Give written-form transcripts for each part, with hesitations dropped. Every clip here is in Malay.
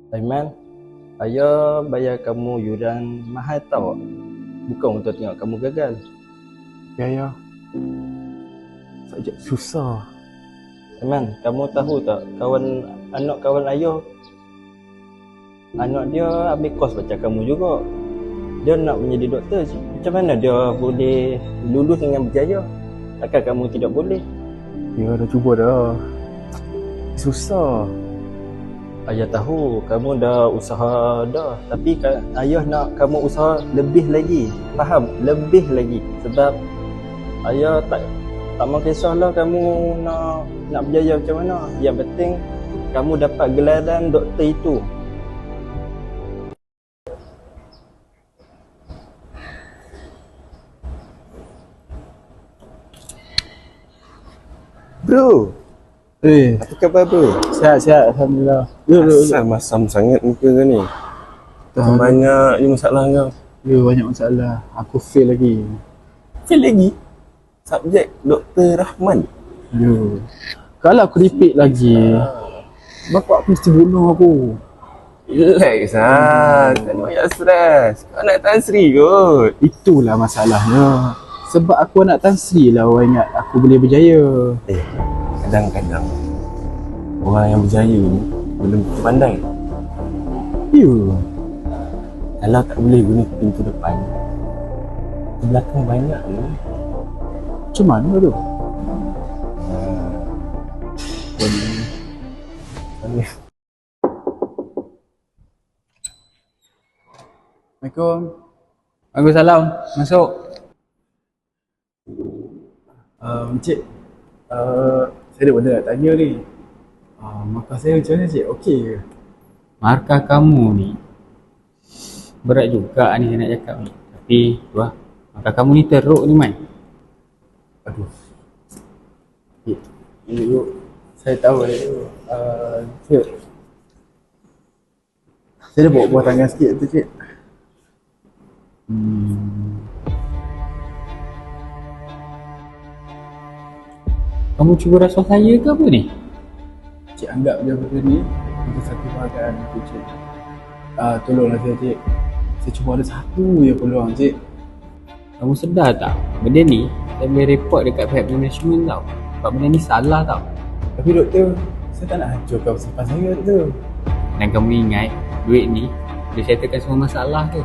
Aiman, ayah bayar kamu yuran mahal tau. Bukan untuk tengok kamu gagal. Ya, ya. Subjek susah. Aiman, kamu tahu tak anak kawan ayah, anak dia ambil kos macam kamu juga. Dia nak menjadi doktor. Macam mana dia boleh lulus dengan berjaya? Takkan kamu tidak boleh? Ya, dah cuba dah. Susah. Ayah tahu kamu dah usaha dah, tapi ayah nak kamu usaha lebih lagi. Faham? Lebih lagi. Sebab ayah tak mau kisahlah kamu nak berjaya macam mana. Yang penting kamu dapat gelaran doktor itu. Bro, apa khabar bro? Sihat, Alhamdulillah. Asal masam sangat muka kau ni. Banyak je masalah kau. Ya, banyak masalah. Aku fail lagi. Fail lagi? Subjek Dr. Rahman. Ya. Kalau aku repeat lagi, bapak aku mesti bunuh aku. Relax lah, tak payah stres. Kau nak Tan Sri kot. Itulah masalahnya. Sebab aku anak Tan Sri lah orang ingat aku boleh berjaya. Kadang-kadang orang yang berjaya ni belum tentu pandai. Ya. Kalau tak boleh guna pintu depan, di belakang banyak ni. Macam mana tu? Assalamualaikum. Waalaikumsalam. Masuk. Encik, saya ada benda nak tanya ni. Markah saya macam mana cik? Okey ke? Markah kamu ni berat juga ni saya nak cakap ni. Tapi tu lah, markah kamu ni teruk ni Man. Aduh. Ini dulu. Saya tahu dia. Cik. Saya dah bawa buah tangan sikit tu cik. Kamu cuba rasuah saya ke apa ni? Cik anggap je benda ni untuk satu bahagian tu cik. Tolonglah saya cik. Saya cuma ada satu je peluang cik. Kamu sedar tak? Benda ni saya boleh report dekat pihak management tau. Sebab benda ni salah tau. Tapi doktor, saya tak nak hancurkan simpan saya doktor. Dan kamu ingat duit ni boleh settlekan semua masalah ke?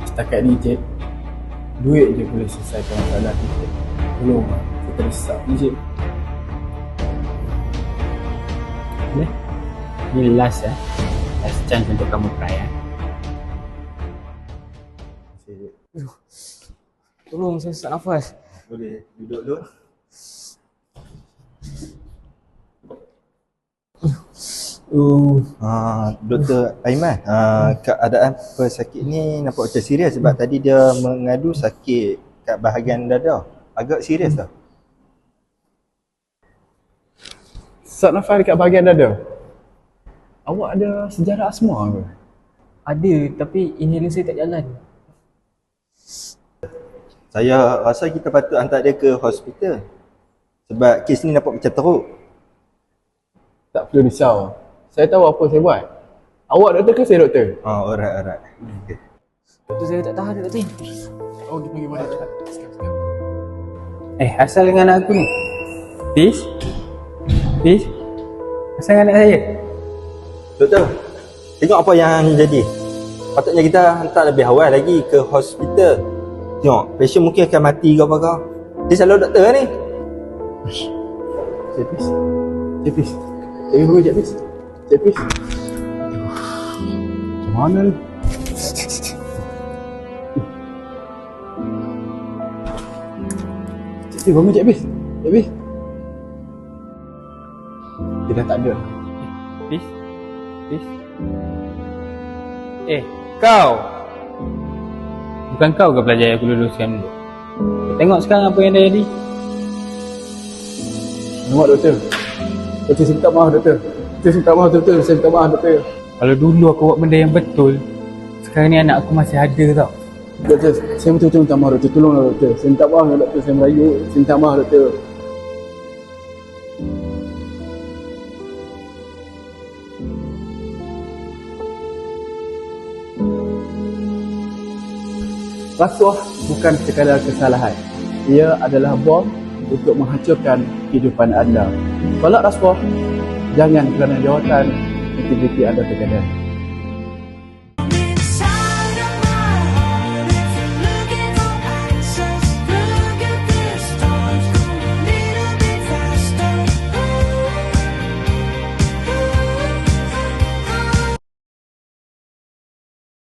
Setakat ni cik, duit je boleh selesaikan masalah ni cik. Tolonglah, saya terdesak ni cik. Boleh? Ni last chance untuk kamu try Tolong saya sesak nafas. Boleh duduk dulu. Dr. Aiman, keadaan pesakit ni nampak macam serius sebab tadi dia mengadu sakit kat bahagian dada. Agak serius tau. Sesak nafas dekat bahagian dada. Awak ada sejarah asma ke? Ada, tapi inhaler saya tak jalan. Saya rasa kita patut hantar dia ke hospital. Sebab kes ni nampak macam teruk. Tak perlu risau. Saya tahu apa saya buat. Awak doktor ke saya doktor? Alright. Okay. Doktor saya tak tahan doktor. Oh, dia panggil mana? Sekarang. Asal dengan anak aku ni. Fish? Asal dengan anak saya? Doktor, tengok apa yang jadi. Patutnya kita hantar lebih awal lagi ke hospital. Tengok, pasien mungkin akan mati ke apa ke. Dia selalu doktor ni. Cik Fish. Tengok dulu Cik Fish. Macam mana ni? Cik bangun Cik Fish. Dia dah tak ada. Fish? Kau! Bukan kau ke pelajar yang aku luluskan dulu? Tengok sekarang apa yang dah jadi. Nampak doktor. Doktor saya minta maaf doktor. Saya minta maaf doktor. Kalau dulu aku buat benda yang betul, sekarang ni anak aku masih ada tau. Doktor, saya betul-betul minta maaf doktor. Tolonglah doktor. Saya minta maaf doktor. Saya merayu. Saya minta maaf doktor. Rasuah bukan sekadar kesalahan. Ia adalah bom untuk menghancurkan kehidupan anda. Tolak rasuah, jangan kerana jawatan aktiviti anda terkadang.